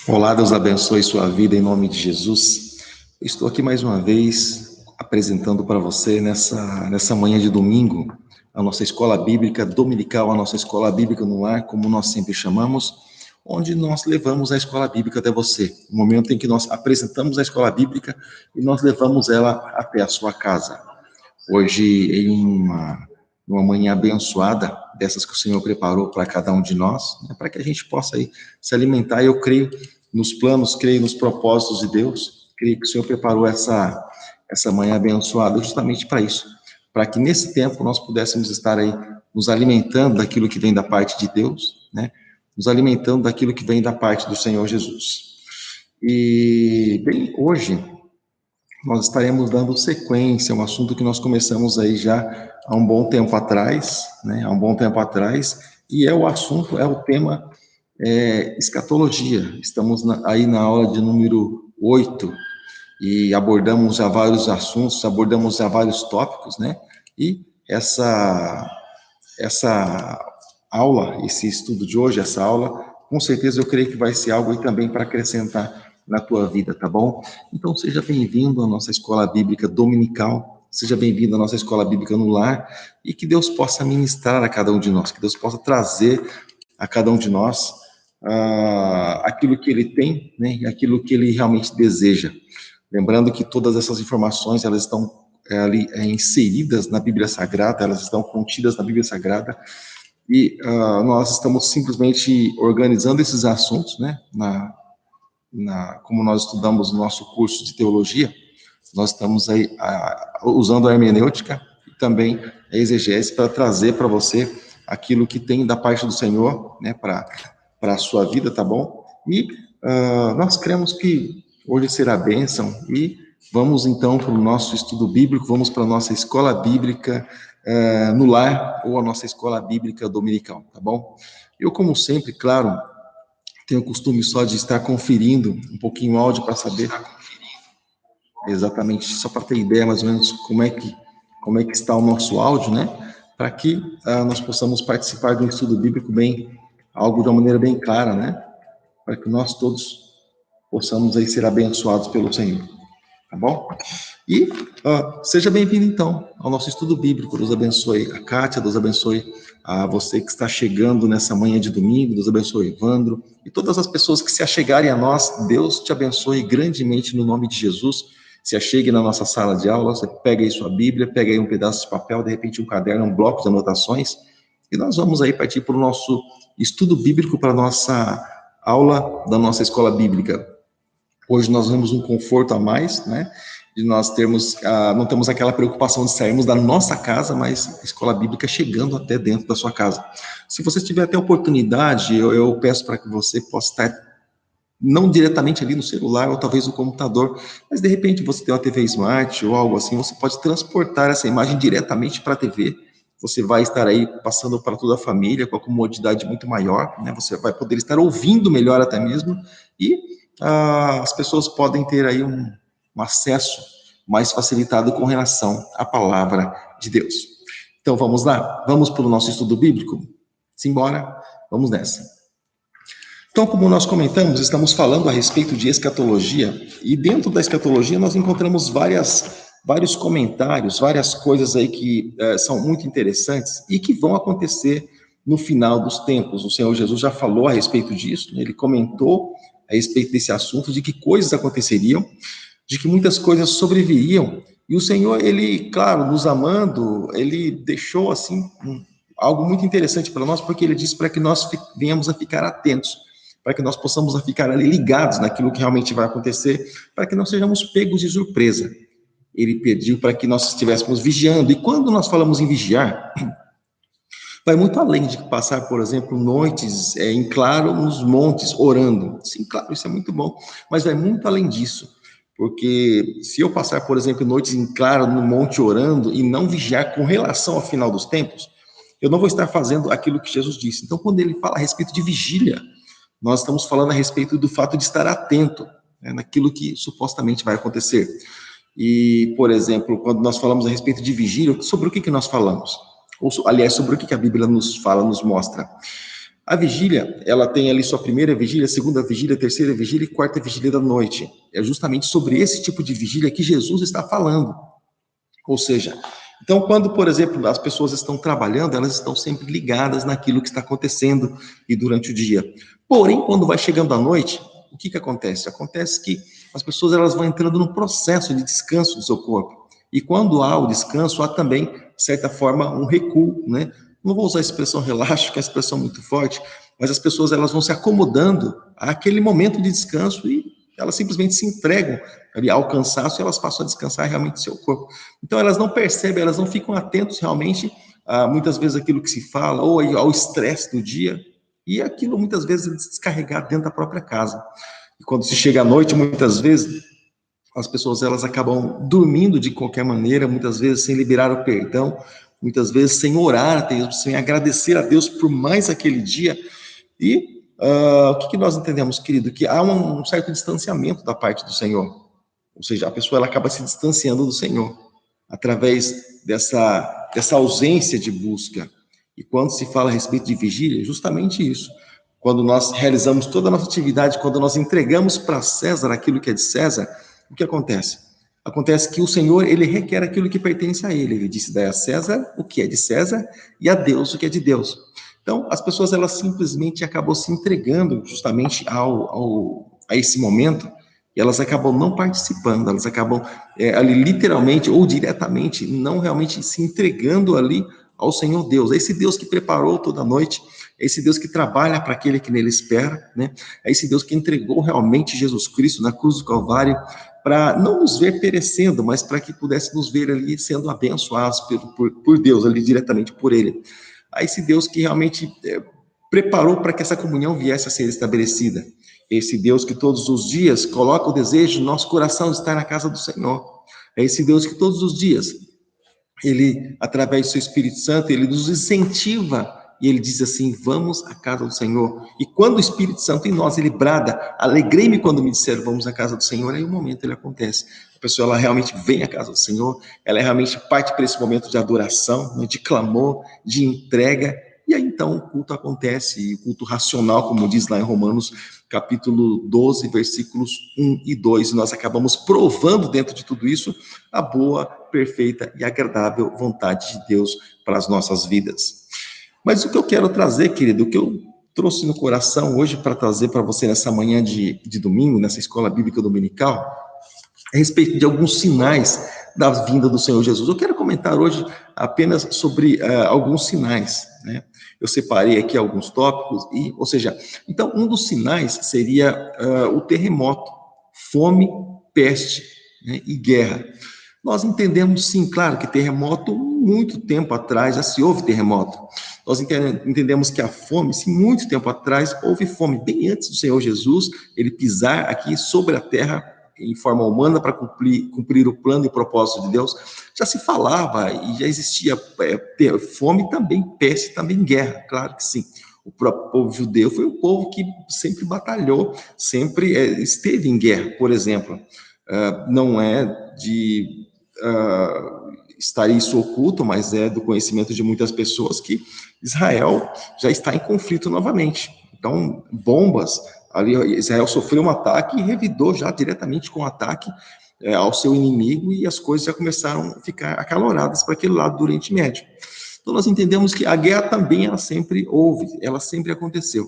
Olá, Deus abençoe sua vida em nome de Jesus. Eu estou aqui mais uma vez apresentando para você nessa manhã de domingo a nossa escola bíblica dominical, a nossa escola bíblica no lar, como nós sempre chamamos, onde nós levamos a escola bíblica até você. O momento em que nós apresentamos a escola bíblica e nós levamos ela até a sua casa. Hoje, em uma manhã abençoada, dessas que o Senhor preparou para cada um de nós, né, para que a gente possa aí se alimentar. Eu creio nos planos, creio nos propósitos de Deus, creio que o Senhor preparou essa manhã abençoada justamente para isso, para que nesse tempo nós pudéssemos estar aí nos alimentando daquilo que vem da parte de Deus, né, nos alimentando daquilo que vem da parte do Senhor Jesus. E, bem, hoje nós estaremos dando sequência, um assunto que nós começamos aí já há um bom tempo atrás, né? Há um bom tempo atrás, e é o tema escatologia. Estamos aí na aula de número 8 e abordamos já vários assuntos, abordamos já vários tópicos, né? E essa aula, esse estudo de hoje, essa aula, com certeza eu creio que vai ser algo aí também para acrescentar na tua vida, tá bom? Então seja bem-vindo à nossa escola bíblica dominical, seja bem-vindo à nossa escola bíblica no lar, e que Deus possa ministrar a cada um de nós, que Deus possa trazer a cada um de nós aquilo que Ele tem, né, e aquilo que Ele realmente deseja. Lembrando que todas essas informações, elas estão ali inseridas na Bíblia Sagrada, elas estão contidas na Bíblia Sagrada, e nós estamos simplesmente organizando esses assuntos, né, como nós estudamos no nosso curso de teologia, nós estamos aí usando a hermenêutica e também a exegese para trazer para você aquilo que tem da parte do Senhor, né, para a sua vida, tá bom? E nós cremos que hoje será bênção e vamos então para o nosso estudo bíblico, vamos para a nossa escola bíblica no lar ou a nossa escola bíblica dominical, tá bom? Eu, como sempre, claro, tenho o costume só de estar conferindo um pouquinho o áudio para saber exatamente, só para ter ideia mais ou menos como é que está o nosso áudio, né? Para que nós possamos participar do estudo bíblico algo de uma maneira bem clara, né? Para que nós todos possamos aí ser abençoados pelo Senhor, tá bom? E seja bem-vindo então ao nosso estudo bíblico. Deus abençoe a Kátia, Deus abençoe a você que está chegando nessa manhã de domingo, Deus abençoe o Evandro e todas as pessoas que se achegarem a nós. Deus te abençoe grandemente no nome de Jesus. Se achegue na nossa sala de aula, você pega aí sua Bíblia, pega aí um pedaço de papel, de repente um caderno, um bloco de anotações, e nós vamos aí partir para o nosso estudo bíblico, para a nossa aula da nossa escola bíblica. Hoje nós vemos um conforto a mais, né? De nós termos, não temos aquela preocupação de sairmos da nossa casa, mas a escola bíblica chegando até dentro da sua casa. Se você tiver até oportunidade, eu peço para que você possa estar não diretamente ali no celular ou talvez no computador, mas de repente você tem uma TV Smart ou algo assim, você pode transportar essa imagem diretamente para a TV. Você vai estar aí passando para toda a família com a comodidade muito maior, né? Você vai poder estar ouvindo melhor até mesmo, e as pessoas podem ter aí um acesso mais facilitado com relação à palavra de Deus. Então vamos lá? Vamos para o nosso estudo bíblico? Simbora? Vamos nessa. Então, como nós comentamos, estamos falando a respeito de escatologia, e dentro da escatologia nós encontramos vários comentários, várias coisas aí que são muito interessantes e que vão acontecer no final dos tempos. O Senhor Jesus já falou a respeito disso, ele comentou a respeito desse assunto, de que coisas aconteceriam, de que muitas coisas sobreviriam, e o Senhor, ele, claro, nos amando, ele deixou assim algo muito interessante para nós, porque ele disse para que nós venhamos a ficar atentos, para que nós possamos a ficar ali ligados naquilo que realmente vai acontecer, para que não sejamos pegos de surpresa. Ele pediu para que nós estivéssemos vigiando, e quando nós falamos em vigiar, vai muito além de passar, por exemplo, noites em claro nos montes, orando. Sim, claro, isso é muito bom, mas vai muito além disso, porque se eu passar, por exemplo, noites em claro no monte orando e não vigiar com relação ao final dos tempos, eu não vou estar fazendo aquilo que Jesus disse. Então, quando ele fala a respeito de vigília, nós estamos falando a respeito do fato de estar atento, né, naquilo que supostamente vai acontecer. E, por exemplo, quando nós falamos a respeito de vigília, sobre o que nós falamos? Ou, aliás, sobre o que a Bíblia nos fala, nos mostra? A vigília, ela tem ali sua primeira vigília, segunda vigília, terceira vigília e quarta vigília da noite. É justamente sobre esse tipo de vigília que Jesus está falando. Ou seja, então quando, por exemplo, as pessoas estão trabalhando, elas estão sempre ligadas naquilo que está acontecendo e durante o dia. Porém, quando vai chegando a noite, o que acontece? Acontece que as pessoas elas vão entrando no processo de descanso do seu corpo. E quando há o descanso, há também, de certa forma, um recuo, né? Não vou usar a expressão relaxo, que é uma expressão muito forte, mas as pessoas elas vão se acomodando àquele momento de descanso e elas simplesmente se entregam ali ao cansaço e elas passam a descansar realmente seu corpo. Então elas não percebem, elas não ficam atentos realmente a muitas vezes aquilo que se fala ou ao estresse do dia e aquilo muitas vezes é descarregar dentro da própria casa. E quando se chega à noite, muitas vezes as pessoas elas acabam dormindo de qualquer maneira, muitas vezes sem liberar o perdão, muitas vezes sem orar a Deus, sem agradecer a Deus por mais aquele dia. E o que nós entendemos, querido? Que há um certo distanciamento da parte do Senhor. Ou seja, a pessoa ela acaba se distanciando do Senhor através dessa ausência de busca. E quando se fala a respeito de vigília, é justamente isso. Quando nós realizamos toda a nossa atividade, quando nós entregamos para César aquilo que é de César, o que acontece? Acontece que o Senhor, ele requer aquilo que pertence a ele. Ele disse, dai a César o que é de César e a Deus o que é de Deus. Então, as pessoas, elas simplesmente acabam se entregando justamente a esse momento e elas acabam não participando, elas acabam ali literalmente ou diretamente não realmente se entregando ali ao Senhor Deus. É esse Deus que preparou toda a noite, é esse Deus que trabalha para aquele que nele espera, né? É esse Deus que entregou realmente Jesus Cristo na cruz do Calvário para não nos ver perecendo, mas para que pudesse nos ver ali sendo abençoados por Deus, ali diretamente por ele. A esse Deus que realmente preparou para que essa comunhão viesse a ser estabelecida. Esse Deus que todos os dias coloca o desejo no nosso coração de estar na casa do Senhor. É esse Deus que todos os dias, ele, através do seu Espírito Santo, ele nos incentiva e ele diz assim, vamos à casa do Senhor. E quando o Espírito Santo em nós, ele brada, alegrei-me quando me disseram, vamos à casa do Senhor, aí o momento ele acontece. A pessoa, ela realmente vem à casa do Senhor, ela realmente parte para esse momento de adoração, de clamor, de entrega, e aí então o culto acontece, o culto racional, como diz lá em Romanos, capítulo 12, versículos 1 e 2, e nós acabamos provando dentro de tudo isso a boa, perfeita e agradável vontade de Deus para as nossas vidas. Mas o que eu quero trazer, querido, o que eu trouxe no coração hoje para trazer para você nessa manhã de domingo, nessa escola bíblica dominical, é a respeito de alguns sinais da vinda do Senhor Jesus. Eu quero comentar hoje apenas sobre alguns sinais, né? Eu separei aqui alguns tópicos, ou seja, então um dos sinais seria o terremoto, fome, peste, né, e guerra. Nós entendemos, sim, claro, que terremoto, muito tempo atrás, já se houve terremoto. Nós entendemos que a fome, sim, muito tempo atrás, houve fome, bem antes do Senhor Jesus, ele pisar aqui sobre a terra em forma humana para cumprir o plano e o propósito de Deus, já se falava e já existia fome também, peste também, guerra, claro que sim. O próprio povo judeu foi um povo que sempre batalhou, sempre esteve em guerra, por exemplo. Não é de estar isso oculto, mas é do conhecimento de muitas pessoas que Israel já está em conflito novamente. Então, bombas, ali Israel sofreu um ataque e revidou já diretamente com o ataque ao seu inimigo e as coisas já começaram a ficar acaloradas para aquele lado do Oriente Médio. Então, nós entendemos que a guerra também, ela sempre houve, ela sempre aconteceu.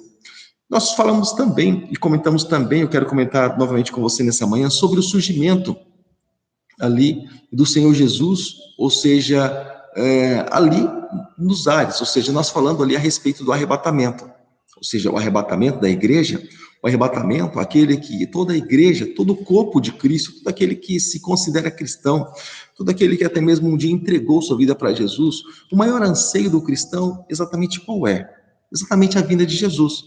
Nós falamos também, e comentamos também, eu quero comentar novamente com você nessa manhã, sobre o surgimento ali do Senhor Jesus, ou seja, ali nos ares, ou seja, nós falando ali a respeito do arrebatamento, ou seja, o arrebatamento da igreja, o arrebatamento, aquele que toda a igreja, todo o corpo de Cristo, todo aquele que se considera cristão, todo aquele que até mesmo um dia entregou sua vida para Jesus, o maior anseio do cristão, exatamente qual é? Exatamente a vinda de Jesus.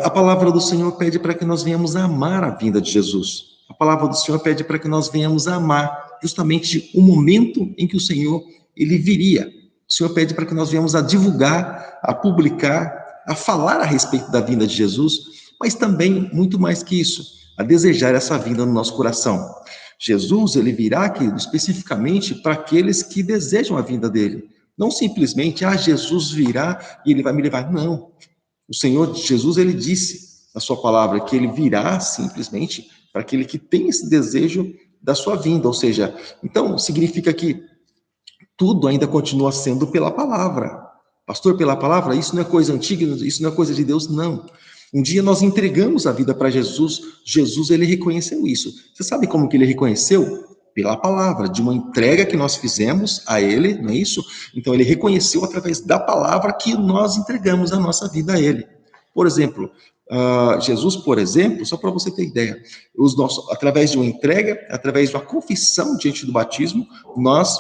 A palavra do Senhor pede para que nós venhamos a amar a vinda de Jesus. A palavra do Senhor pede para que nós venhamos a amar justamente o momento em que o Senhor ele viria. O Senhor pede para que nós venhamos a divulgar, a publicar, a falar a respeito da vinda de Jesus, mas também, muito mais que isso, a desejar essa vinda no nosso coração. Jesus, ele virá, querido, especificamente para aqueles que desejam a vinda dele. Não simplesmente, Jesus virá e ele vai me levar. Não. O Senhor Jesus, ele disse na sua palavra que ele virá simplesmente para aquele que tem esse desejo da sua vinda, ou seja, então significa que tudo ainda continua sendo pela palavra. Pastor, pela palavra, isso não é coisa antiga, isso não é coisa de Deus, não. Um dia nós entregamos a vida para Jesus, Jesus ele reconheceu isso. Você sabe como que ele reconheceu? Pela palavra, de uma entrega que nós fizemos a ele, não é isso? Então ele reconheceu através da palavra que nós entregamos a nossa vida a ele. Por exemplo, Jesus, por exemplo, só para você ter ideia, através de uma entrega, através de uma confissão diante do batismo, nós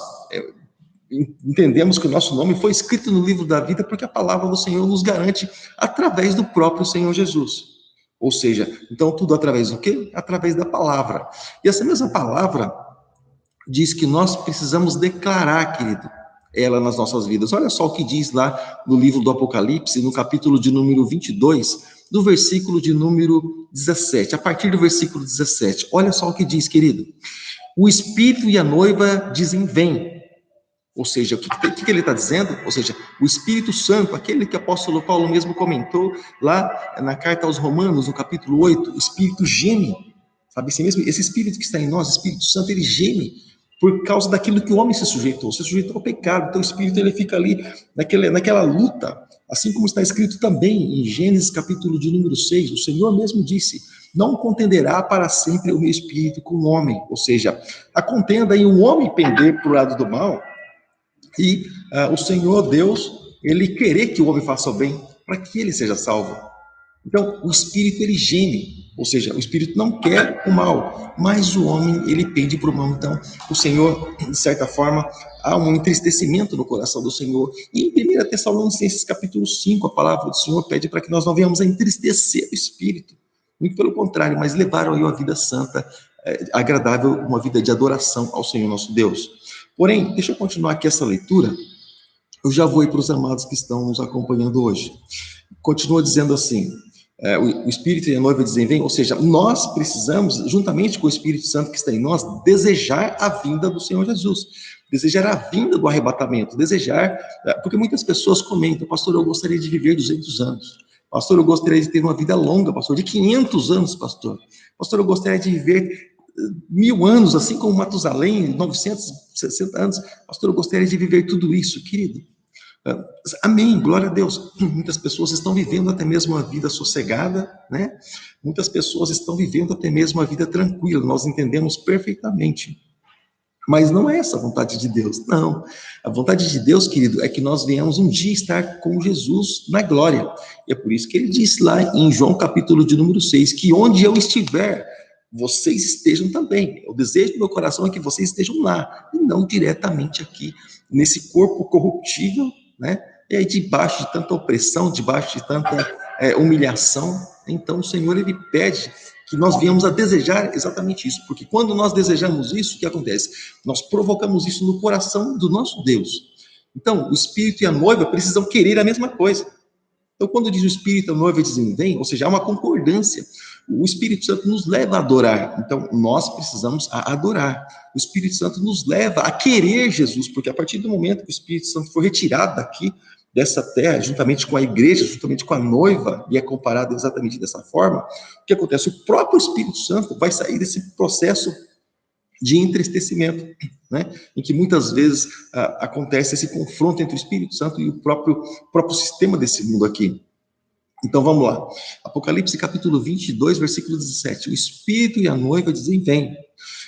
entendemos que o nosso nome foi escrito no livro da vida porque a palavra do Senhor nos garante através do próprio Senhor Jesus. Ou seja, então tudo através do quê? Através da palavra. E essa mesma palavra diz que nós precisamos declarar, querido, ela nas nossas vidas. Olha só o que diz lá no livro do Apocalipse, no capítulo de número 22, do versículo de número 17. A partir do versículo 17, olha só o que diz, querido. O Espírito e a noiva dizem, vem. Ou seja, o que ele está dizendo? Ou seja, o Espírito Santo, aquele que o apóstolo Paulo mesmo comentou lá na carta aos Romanos, no capítulo 8, o Espírito geme, sabe assim mesmo? Esse Espírito que está em nós, o Espírito Santo, ele geme por causa daquilo que o homem se sujeitou ao pecado. Então o Espírito ele fica ali naquela luta, assim como está escrito também em Gênesis capítulo de número 6, o Senhor mesmo disse, não contenderá para sempre o meu Espírito com o homem, ou seja, a contenda em um homem pender para o lado do mal, e o Senhor Deus, ele querer que o homem faça o bem, para que ele seja salvo. Então, o Espírito, ele geme, ou seja, o Espírito não quer o mal, mas o homem, ele pende para o mal. Então, o Senhor, de certa forma, há um entristecimento no coração do Senhor. E em 1 Tessalonicenses, capítulo 5, a palavra do Senhor pede para que nós não venhamos a entristecer o Espírito. Muito pelo contrário, mas levaram aí uma vida santa, agradável, uma vida de adoração ao Senhor nosso Deus. Porém, deixa eu continuar aqui essa leitura. Eu já vou ir para os amados que estão nos acompanhando hoje. Continua dizendo assim, o Espírito e a noiva dizem, vem, ou seja, nós precisamos, juntamente com o Espírito Santo que está em nós, desejar a vinda do Senhor Jesus, desejar a vinda do arrebatamento, desejar, porque muitas pessoas comentam, pastor, eu gostaria de viver 200 anos, pastor, eu gostaria de ter uma vida longa, pastor, de 500 anos, pastor, eu gostaria de viver 1000 anos, assim como Matusalém, 960 anos, pastor, eu gostaria de viver tudo isso, querido. Amém, glória a Deus. Muitas pessoas estão vivendo até mesmo uma vida sossegada, né? Muitas pessoas estão vivendo até mesmo uma vida tranquila, nós entendemos perfeitamente. Mas não é essa a vontade de Deus, não. A vontade de Deus, querido, é que nós venhamos um dia estar com Jesus na glória. E é por isso que ele disse lá em João capítulo de número 6, que onde eu estiver, vocês estejam também. O desejo do meu coração é que vocês estejam lá, e não diretamente aqui, nesse corpo corruptível, né? E aí debaixo de tanta opressão, debaixo de tanta humilhação. Então o Senhor, ele pede que nós venhamos a desejar exatamente isso, porque quando nós desejamos isso, o que acontece? Nós provocamos isso no coração do nosso Deus. Então, o Espírito e a noiva precisam querer a mesma coisa. Então, quando diz o Espírito e a noiva dizem vem, ou seja, há uma concordância. O Espírito Santo nos leva a adorar. Então, nós precisamos adorar. O Espírito Santo nos leva a querer Jesus, porque a partir do momento que o Espírito Santo for retirado daqui, dessa terra, juntamente com a igreja, juntamente com a noiva, e é comparado exatamente dessa forma, o que acontece? O próprio Espírito Santo vai sair desse processo de entristecimento, né? Em que muitas vezes acontece esse confronto entre o Espírito Santo e o próprio sistema desse mundo aqui. Então vamos lá, Apocalipse capítulo 22, versículo 17, o Espírito e a noiva dizem vem,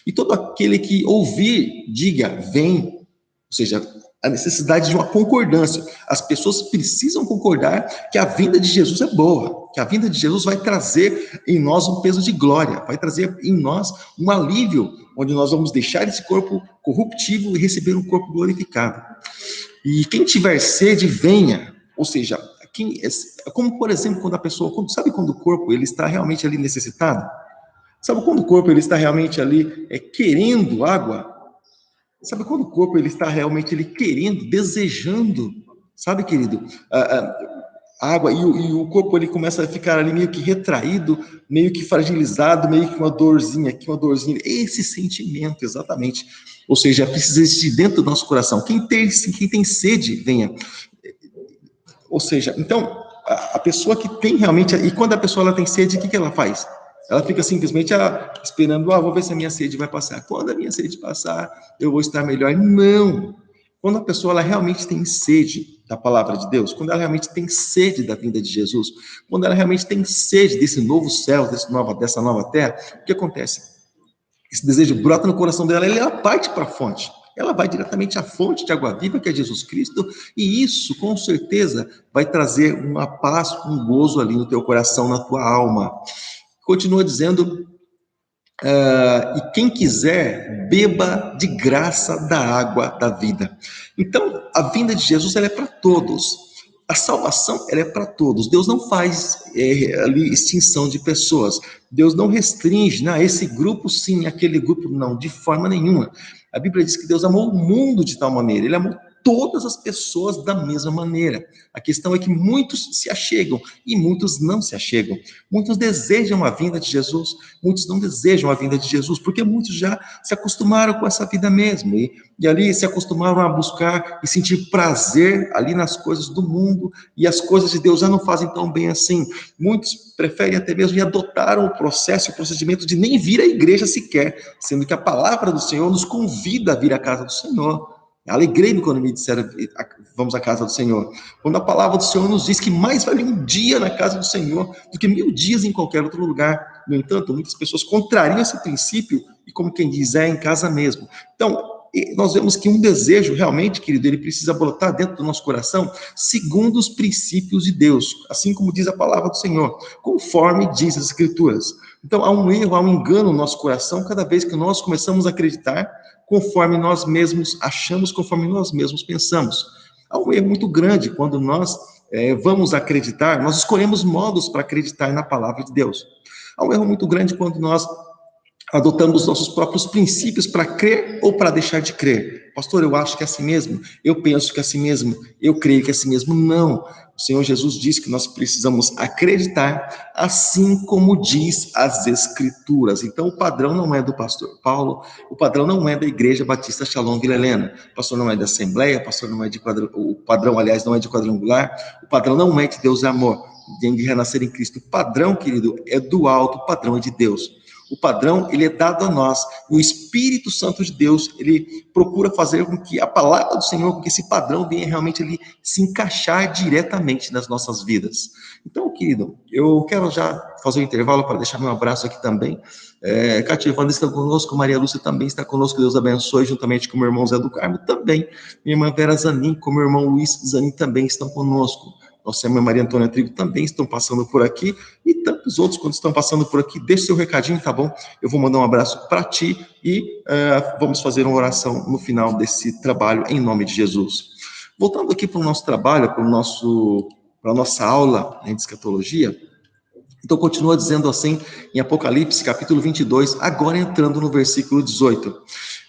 e todo aquele que ouvir, diga vem, ou seja, a necessidade de uma concordância, as pessoas precisam concordar que a vinda de Jesus é boa, que a vinda de Jesus vai trazer em nós um peso de glória, vai trazer em nós um alívio, onde nós vamos deixar esse corpo corruptível e receber um corpo glorificado. E quem tiver sede, venha, ou seja, como por exemplo, quando a pessoa, sabe quando o corpo ele está realmente ali necessitado? Sabe quando o corpo ele está realmente ali querendo água? Sabe quando o corpo ele está realmente ele querendo, desejando, sabe, querido? Água, e o corpo ele começa a ficar ali meio que retraído, meio que fragilizado, meio que uma dorzinha aqui, uma dorzinha. Esse sentimento, exatamente. Ou seja, precisa existir dentro do nosso coração. Quem tem sede, venha. Ou seja, então, a pessoa que tem realmente, e quando a pessoa ela tem sede, o que ela faz? Ela fica simplesmente esperando, vou ver se a minha sede vai passar. Quando a minha sede passar, eu vou estar melhor. Não! Quando a pessoa ela realmente tem sede da palavra de Deus, quando ela realmente tem sede da vinda de Jesus, quando ela realmente tem sede desse novo céu, dessa nova terra, o que acontece? Esse desejo brota no coração dela, ela parte para a fonte. Ela vai diretamente à fonte de água viva, que é Jesus Cristo, e isso, com certeza, vai trazer uma paz, um gozo ali no teu coração, na tua alma. Continua dizendo, e quem quiser, beba de graça da água da vida. Então, a vinda de Jesus ela é para todos. A salvação ela é para todos. Deus não faz ali extinção de pessoas. Deus não restringe, esse grupo sim, aquele grupo não, de forma nenhuma. A Bíblia diz que Deus amou o mundo de tal maneira, Ele amou todas as pessoas da mesma maneira. A questão é que muitos se achegam e muitos não se achegam. Muitos desejam a vinda de Jesus, muitos não desejam a vinda de Jesus, porque muitos já se acostumaram com essa vida mesmo, e ali se acostumaram a buscar e sentir prazer ali nas coisas do mundo, e as coisas de Deus já não fazem tão bem assim. Muitos preferem até mesmo e adotaram o processo e o procedimento de nem vir à igreja sequer, sendo que a palavra do Senhor nos convida a vir à casa do Senhor. Alegrei-me quando me disseram, vamos à casa do Senhor. Quando a palavra do Senhor nos diz que mais vale um dia na casa do Senhor do que 1000 dias em qualquer outro lugar. No entanto, muitas pessoas contrariam esse princípio e, como quem diz, em casa mesmo. Então, nós vemos que um desejo realmente, querido, ele precisa brotar dentro do nosso coração segundo os princípios de Deus, assim como diz a palavra do Senhor, conforme diz as Escrituras. Então, há um erro, há um engano no nosso coração cada vez que nós começamos a acreditar conforme nós mesmos achamos, conforme nós mesmos pensamos. Há um erro muito grande quando nós vamos acreditar, nós escolhemos modos para acreditar na palavra de Deus. Há um erro muito grande quando nós adotamos nossos próprios princípios para crer ou para deixar de crer. Pastor, eu acho que é assim mesmo, eu penso que é assim mesmo, eu creio que é assim mesmo. Não. O Senhor Jesus disse que nós precisamos acreditar assim como diz as Escrituras. Então, o padrão não é do pastor Paulo, o padrão não é da Igreja Batista Shalom Vila Helena, o pastor não é da Assembleia, o pastor não é o padrão, aliás, não é de quadrangular, o padrão não é de Deus é amor, de renascer em Cristo. O padrão, querido, é do alto, o padrão é de Deus. O padrão, ele é dado a nós, e o Espírito Santo de Deus, ele procura fazer com que a palavra do Senhor, com que esse padrão venha realmente ali se encaixar diretamente nas nossas vidas. Então, querido, eu quero já fazer um intervalo para deixar meu abraço aqui também. Cátia Evandra está conosco, Maria Lúcia também está conosco, Deus abençoe, juntamente com o meu irmão Zé do Carmo também, minha irmã Vera Zanin, com o meu irmão Luiz Zanin também estão conosco. Nossa irmã Maria Antônia Trigo também estão passando por aqui, e tantos outros, quando estão passando por aqui, deixe seu recadinho, tá bom? Eu vou mandar um abraço para ti e vamos fazer uma oração no final desse trabalho, em nome de Jesus. Voltando aqui para o nosso trabalho, para a nossa aula de escatologia, então continua dizendo assim, em Apocalipse, capítulo 22, agora entrando no versículo 18.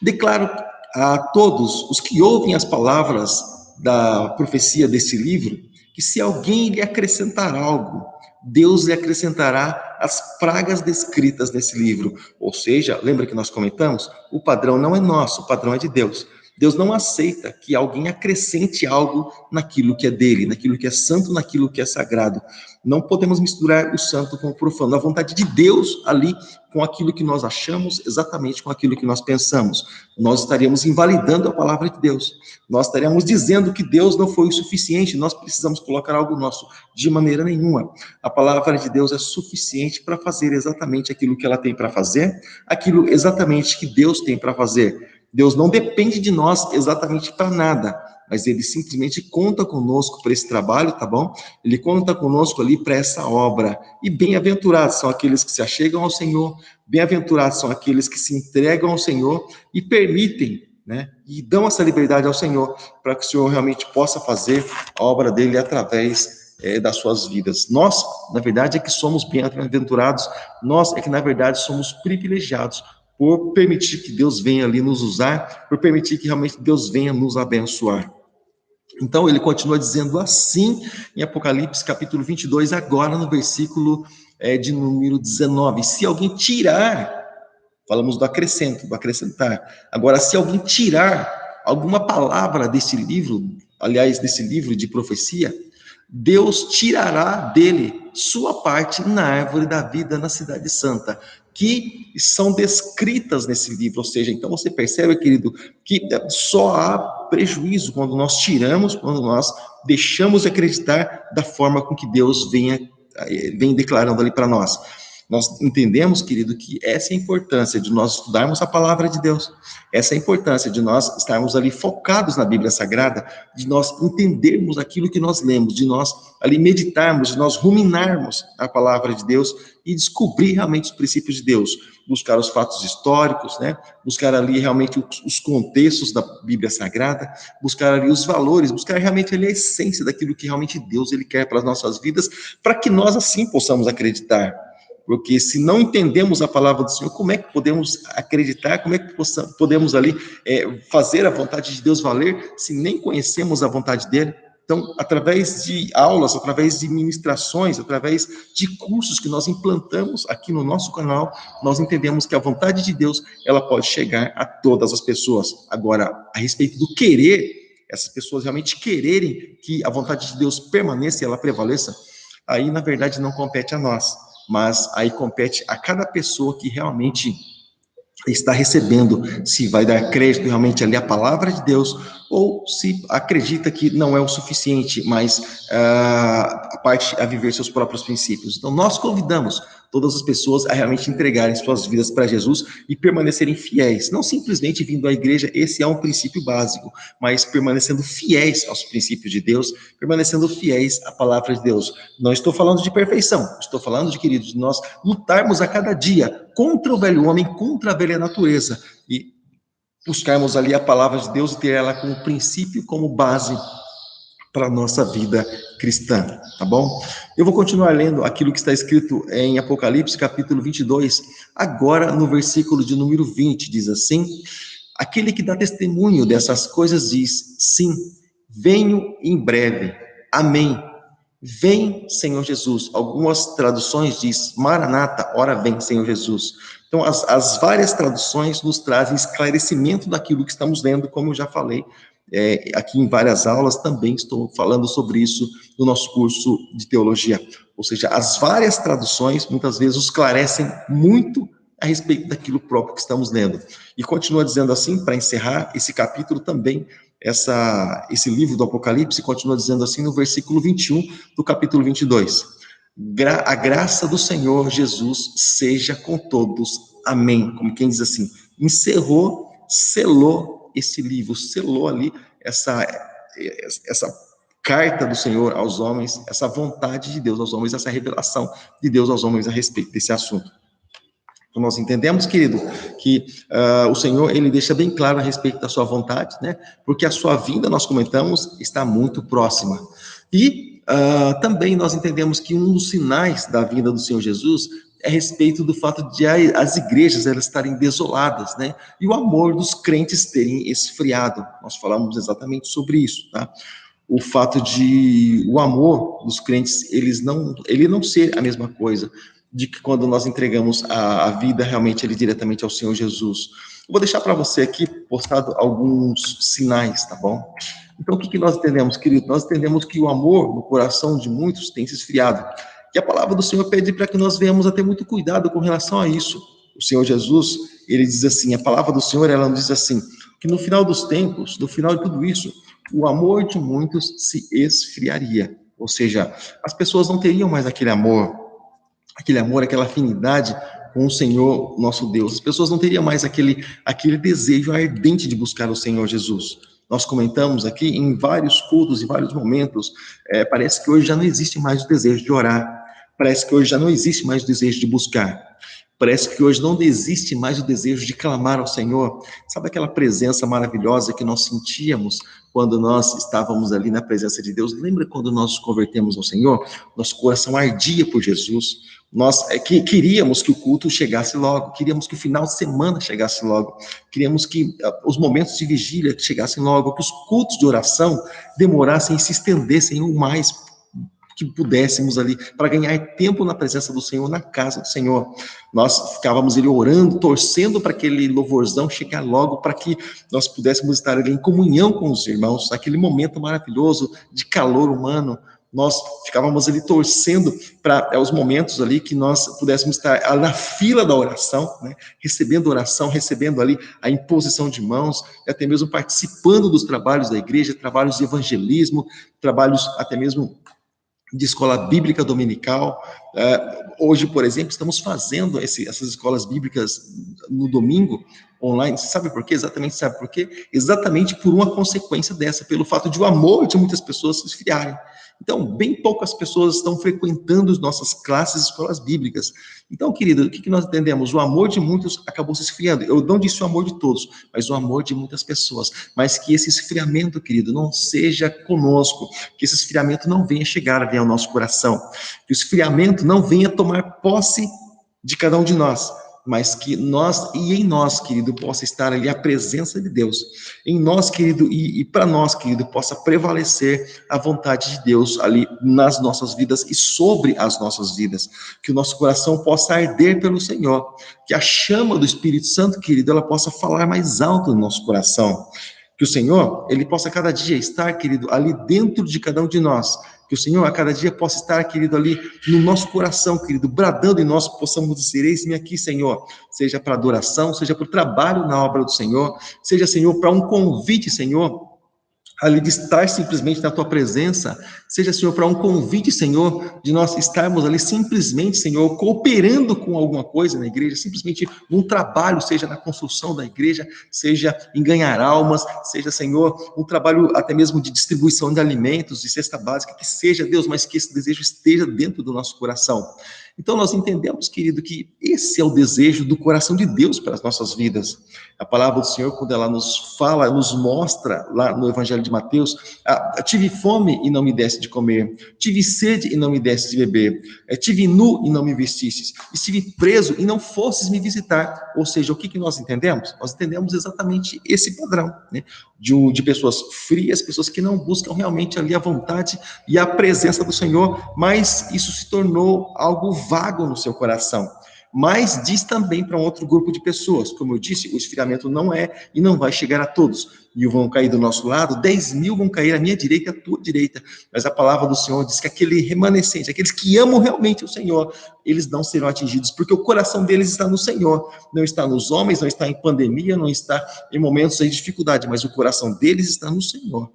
Declaro a todos os que ouvem as palavras da profecia desse livro, que se alguém lhe acrescentar algo, Deus lhe acrescentará as pragas descritas nesse livro. Ou seja, lembra que nós comentamos? O padrão não é nosso, o padrão é de Deus. Deus não aceita que alguém acrescente algo naquilo que é dele, naquilo que é santo, naquilo que é sagrado. Não podemos misturar o santo com o profano. A vontade de Deus ali com aquilo que nós achamos, exatamente com aquilo que nós pensamos. Nós estaríamos invalidando a palavra de Deus. Nós estaríamos dizendo que Deus não foi o suficiente, nós precisamos colocar algo nosso. De maneira nenhuma. A palavra de Deus é suficiente para fazer exatamente aquilo que ela tem para fazer, aquilo exatamente que Deus tem para fazer. Deus não depende de nós exatamente para nada, mas Ele simplesmente conta conosco para esse trabalho, tá bom? Ele conta conosco ali para essa obra. E bem-aventurados são aqueles que se achegam ao Senhor, bem-aventurados são aqueles que se entregam ao Senhor e permitem, e dão essa liberdade ao Senhor, para que o Senhor realmente possa fazer a obra dele através das suas vidas. Nós, na verdade, é que somos bem-aventurados, nós é que, na verdade, somos privilegiados por permitir que Deus venha ali nos usar, por permitir que realmente Deus venha nos abençoar. Então, ele continua dizendo assim, em Apocalipse, capítulo 22, agora no versículo de número 19, se alguém tirar, falamos do acrescento, do acrescentar, agora, se alguém tirar alguma palavra desse livro, aliás, desse livro de profecia, Deus tirará dele sua parte na árvore da vida na cidade santa, que são descritas nesse livro. Ou seja, então você percebe, querido, que só há prejuízo quando nós tiramos, quando nós deixamos de acreditar da forma com que Deus vem declarando ali para nós. Nós entendemos, querido, que essa é a importância de nós estudarmos a palavra de Deus, essa é a importância de nós estarmos ali focados na Bíblia Sagrada, de nós entendermos aquilo que nós lemos, de nós ali meditarmos, de nós ruminarmos a palavra de Deus e descobrir realmente os princípios de Deus, buscar os fatos históricos, né? Buscar ali realmente os contextos da Bíblia Sagrada, buscar ali os valores, buscar realmente ali a essência daquilo que realmente Deus ele quer para as nossas vidas, para que nós assim possamos acreditar. Porque se não entendemos a palavra do Senhor, como é que podemos acreditar, como é que podemos ali fazer a vontade de Deus valer, se nem conhecemos a vontade dele? Então, através de aulas, através de ministrações, através de cursos que nós implantamos aqui no nosso canal, nós entendemos que a vontade de Deus, ela pode chegar a todas as pessoas. Agora, a respeito do querer, essas pessoas realmente quererem que a vontade de Deus permaneça e ela prevaleça, aí, na verdade, não compete a nós. Mas aí compete a cada pessoa que realmente está recebendo, se vai dar crédito realmente ali à palavra de Deus, ou se acredita que não é o suficiente, mas a parte a viver seus próprios princípios. Então, nós convidamos todas as pessoas a realmente entregarem suas vidas para Jesus e permanecerem fiéis, não simplesmente vindo à igreja, esse é um princípio básico, mas permanecendo fiéis aos princípios de Deus, permanecendo fiéis à palavra de Deus. Não estou falando de perfeição, estou falando de, queridos, de nós lutarmos a cada dia contra o velho homem, contra a velha natureza, e buscarmos ali a palavra de Deus e ter ela como princípio, como base para a nossa vida cristã, tá bom? Eu vou continuar lendo aquilo que está escrito em Apocalipse, capítulo 22, agora no versículo de número 20, diz assim: aquele que dá testemunho dessas coisas diz, sim, venho em breve, amém. Vem, Senhor Jesus. Algumas traduções diz, Maranata, ora vem, Senhor Jesus. Então, as várias traduções nos trazem esclarecimento daquilo que estamos lendo, como eu já falei, aqui em várias aulas, também estou falando sobre isso no nosso curso de teologia. Ou seja, as várias traduções, muitas vezes, esclarecem muito a respeito daquilo próprio que estamos lendo. E continua dizendo assim, para encerrar esse capítulo também, esse livro do Apocalipse, continua dizendo assim no versículo 21 do capítulo 22. A graça do Senhor Jesus seja com todos. Amém. Como quem diz assim, encerrou, selou esse livro, selou ali essa carta do Senhor aos homens, essa vontade de Deus aos homens, essa revelação de Deus aos homens a respeito desse assunto. Então, nós entendemos, querido, que o Senhor, ele deixa bem claro a respeito da sua vontade, né? Porque a sua vinda, nós comentamos, está muito próxima. E também nós entendemos que um dos sinais da vinda do Senhor Jesus é a respeito do fato de as igrejas elas estarem desoladas, né? E o amor dos crentes terem esfriado. Nós falamos exatamente sobre isso, tá? O fato de o amor dos crentes, ele não ser a mesma coisa de que quando nós entregamos a vida realmente ele diretamente ao Senhor Jesus. Eu vou deixar para você aqui postado alguns sinais, tá bom? Então, o que nós entendemos, querido? Nós entendemos que o amor no coração de muitos tem se esfriado. E a palavra do Senhor pede para que nós venhamos a ter muito cuidado com relação a isso. O Senhor Jesus, ele diz assim, a palavra do Senhor, ela nos diz assim, que no final dos tempos, no final de tudo isso, o amor de muitos se esfriaria. Ou seja, as pessoas não teriam mais aquele amor, aquela afinidade com o Senhor, nosso Deus. As pessoas não teriam mais aquele desejo ardente de buscar o Senhor Jesus. Nós comentamos aqui em vários cultos, em vários momentos, parece que hoje já não existe mais o desejo de orar, parece que hoje já não existe mais o desejo de buscar, parece que hoje não existe mais o desejo de clamar ao Senhor. Sabe aquela presença maravilhosa que nós sentíamos quando nós estávamos ali na presença de Deus? Lembra quando nós nos convertemos ao Senhor? Nosso coração ardia por Jesus. Nós queríamos que o culto chegasse logo, queríamos que o final de semana chegasse logo, queríamos que os momentos de vigília chegassem logo, que os cultos de oração demorassem e se estendessem o mais que pudéssemos ali, para ganhar tempo na presença do Senhor, na casa do Senhor. Nós ficávamos ali orando, torcendo para aquele louvorzão chegar logo, para que nós pudéssemos estar ali em comunhão com os irmãos, aquele momento maravilhoso de calor humano. nós ficávamos ali torcendo para os momentos ali que nós pudéssemos estar na fila da oração, né? Recebendo oração, recebendo ali a imposição de mãos, até mesmo participando dos trabalhos da igreja, trabalhos de evangelismo, trabalhos até mesmo de escola bíblica dominical. Hoje, por exemplo, estamos fazendo essas escolas bíblicas no domingo, online. Sabe por quê? Exatamente, sabe por quê? Exatamente por uma consequência dessa, pelo fato de o amor de muitas pessoas se esfriarem. Então, bem poucas pessoas estão frequentando as nossas classes e escolas bíblicas. Então, querido, o que nós entendemos? O amor de muitos acabou se esfriando. Eu não disse o amor de todos, mas o amor de muitas pessoas. Mas que esse esfriamento, querido, não seja conosco, que esse esfriamento não venha chegar a vir ao nosso coração, que o esfriamento não venha tomar posse de cada um de nós, mas que nós e em nós, querido, possa estar ali a presença de Deus. Em nós, querido, e para nós, querido, possa prevalecer a vontade de Deus ali nas nossas vidas e sobre as nossas vidas. Que o nosso coração possa arder pelo Senhor. Que a chama do Espírito Santo, querido, ela possa falar mais alto no nosso coração. Que o Senhor, ele possa cada dia estar, querido, ali dentro de cada um de nós. Que o Senhor a cada dia possa estar, querido, ali no nosso coração, querido, bradando, e nós possamos dizer: eis-me aqui, Senhor, seja para adoração, seja para o trabalho na obra do Senhor, seja, Senhor, para um convite, Senhor, ali de estar simplesmente na tua presença, seja, Senhor, para um convite, Senhor, de nós estarmos ali simplesmente, Senhor, cooperando com alguma coisa na igreja, simplesmente num trabalho, seja na construção da igreja, seja em ganhar almas, seja, Senhor, um trabalho até mesmo de distribuição de alimentos, de cesta básica, que seja, Deus, mas que esse desejo esteja dentro do nosso coração. Então, nós entendemos, querido, que esse é o desejo do coração de Deus para as nossas vidas. A palavra do Senhor, quando ela nos fala, nos mostra, lá no Evangelho de Mateus, tive fome e não me deste de comer, tive sede e não me deste de beber, tive nu e não me vestistes, estive preso e não fostes me visitar. Ou seja, o que nós entendemos? Nós entendemos exatamente esse padrão, né? De pessoas frias, pessoas que não buscam realmente ali a vontade e a presença do Senhor, mas isso se tornou algo vago no seu coração. Mas diz também para um outro grupo de pessoas, como eu disse, o esfriamento não é e não vai chegar a todos. Mil vão cair do nosso lado, 10.000 vão cair à minha direita e à tua direita. Mas a palavra do Senhor diz que aquele remanescente, aqueles que amam realmente o Senhor, eles não serão atingidos, porque o coração deles está no Senhor, não está nos homens, não está em pandemia, não está em momentos de dificuldade, mas o coração deles está no Senhor.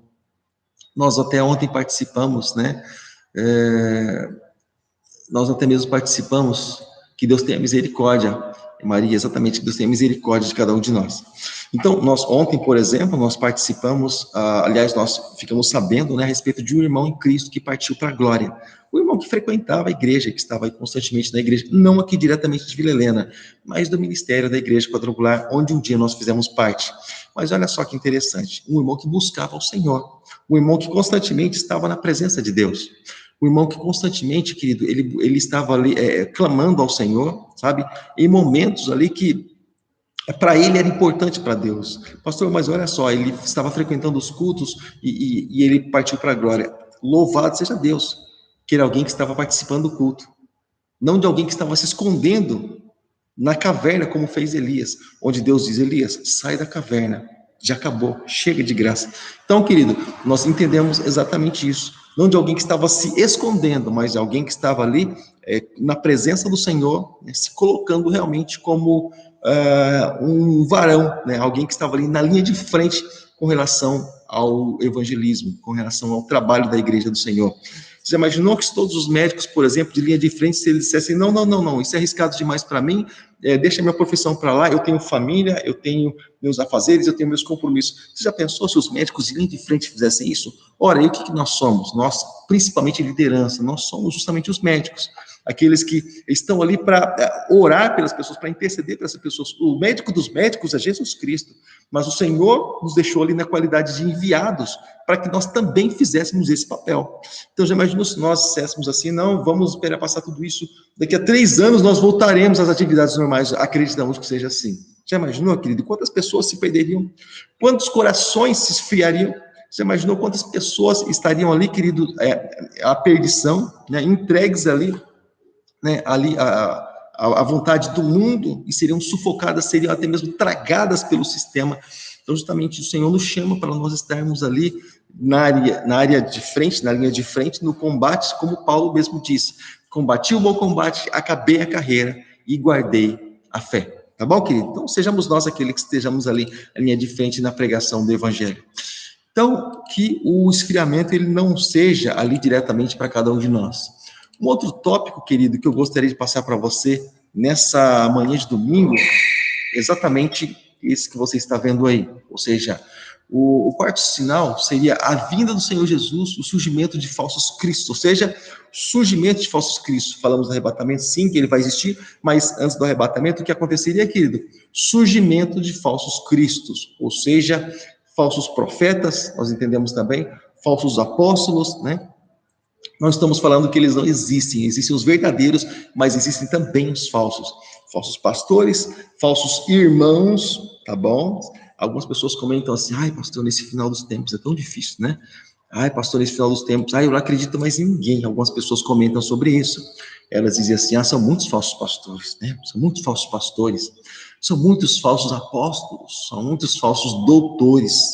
Nós até ontem participamos, né? Nós até mesmo participamos, que Deus tenha misericórdia, Maria, exatamente, que Deus tenha misericórdia de cada um de nós. Então, nós ontem, por exemplo, nós participamos, aliás, nós ficamos sabendo, né, a respeito de um irmão em Cristo que partiu para a glória. O irmão que frequentava a igreja, que estava aí constantemente na igreja, não aqui diretamente de Vila Helena, mas do ministério da igreja quadrangular, onde um dia nós fizemos parte. Mas olha só que interessante, um irmão que buscava o Senhor, um irmão que constantemente estava na presença de Deus. O irmão que constantemente, querido, ele estava ali clamando ao Senhor, sabe? Em momentos ali que para ele era importante para Deus. Pastor, mas olha só, ele estava frequentando os cultos e ele partiu para a glória. Louvado seja Deus, que era alguém que estava participando do culto. Não de alguém que estava se escondendo na caverna, como fez Elias, onde Deus diz: Elias, sai da caverna, já acabou, chega de graça. Então, querido, nós entendemos exatamente isso. Não de alguém que estava se escondendo, mas de alguém que estava ali na presença do Senhor, né, se colocando realmente como um varão, né, alguém que estava ali na linha de frente com relação ao evangelismo, com relação ao trabalho da igreja do Senhor. Você imaginou que todos os médicos, por exemplo, de linha de frente, se eles dissessem: não, isso é arriscado demais para mim, deixa minha profissão para lá, eu tenho família, eu tenho meus afazeres, eu tenho meus compromissos. Você já pensou se os médicos de linha de frente fizessem isso? Ora, e o que nós somos? Nós, principalmente liderança, nós somos justamente os médicos, aqueles que estão ali para orar pelas pessoas, para interceder pelas pessoas. O médico dos médicos é Jesus Cristo, mas o Senhor nos deixou ali na qualidade de enviados, para que nós também fizéssemos esse papel. Então, já imaginou se nós disséssemos assim: não, vamos esperar passar tudo isso, daqui a 3 anos nós voltaremos às atividades normais, acreditamos que seja assim. Já imaginou, querido, quantas pessoas se perderiam? Quantos corações se esfriariam? Você imaginou quantas pessoas estariam ali, querido, à perdição, né, entregues ali, né, ali à vontade do mundo, e seriam sufocadas, seriam até mesmo tragadas pelo sistema, Então, justamente, o Senhor nos chama para nós estarmos ali na área de frente, na linha de frente, no combate, como Paulo mesmo disse, combati o bom combate, acabei a carreira e guardei a fé. Tá bom, querido? Então, sejamos nós aqueles que estejamos ali na linha de frente na pregação do Evangelho. Então, que o esfriamento ele não seja ali diretamente para cada um de nós. Um outro tópico, querido, que eu gostaria de passar para você nessa manhã de domingo, exatamente esse que você está vendo aí. Ou seja, o quarto sinal seria a vinda do Senhor Jesus, o surgimento de falsos cristos, ou seja, surgimento de falsos cristos. Falamos do arrebatamento, sim, que ele vai existir, mas antes do arrebatamento, o que aconteceria, querido? Surgimento de falsos cristos, ou seja, falsos profetas, nós entendemos também, falsos apóstolos, né? Nós estamos falando que eles não existem, existem os verdadeiros, mas existem também os falsos. Falsos pastores, falsos irmãos, tá bom? Algumas pessoas comentam assim, ai, pastor, nesse final dos tempos é tão difícil, né? Ai, pastor, nesse final dos tempos, ai, eu não acredito mais em ninguém. Algumas pessoas comentam sobre isso. Elas dizem assim, ah, são muitos falsos pastores, né? São muitos falsos pastores, são muitos falsos apóstolos, são muitos falsos doutores,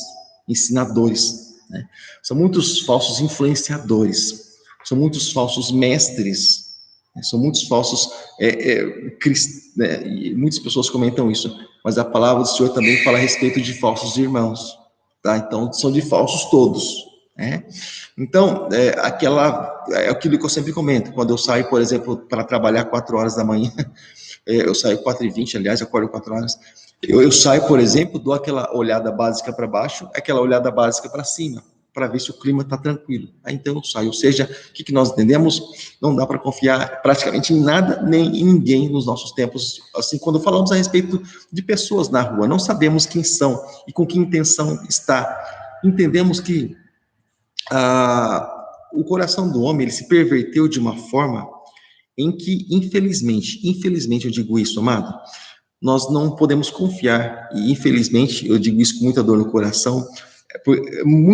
ensinadores, né? São muitos falsos influenciadores. São muitos falsos mestres, né? São muitos falsos né? E muitas pessoas comentam isso, mas a palavra do Senhor também fala a respeito de falsos irmãos, tá? Então, são de falsos todos, né? Então, aquilo que eu sempre comento, quando eu saio, por exemplo, para trabalhar 4 horas da manhã, eu saio 4h20, aliás, eu acordo 4 horas, eu saio, por exemplo, dou aquela olhada básica para baixo, aquela olhada básica para cima, para ver se o clima está tranquilo. Aí então eu saio. Ou seja, o que nós entendemos? Não dá para confiar praticamente em nada, nem em ninguém nos nossos tempos. Assim, quando falamos a respeito de pessoas na rua, não sabemos quem são e com que intenção está. Entendemos que o coração do homem ele se perverteu de uma forma em que, infelizmente eu digo isso, amado, nós não podemos confiar, e infelizmente eu digo isso com muita dor no coração,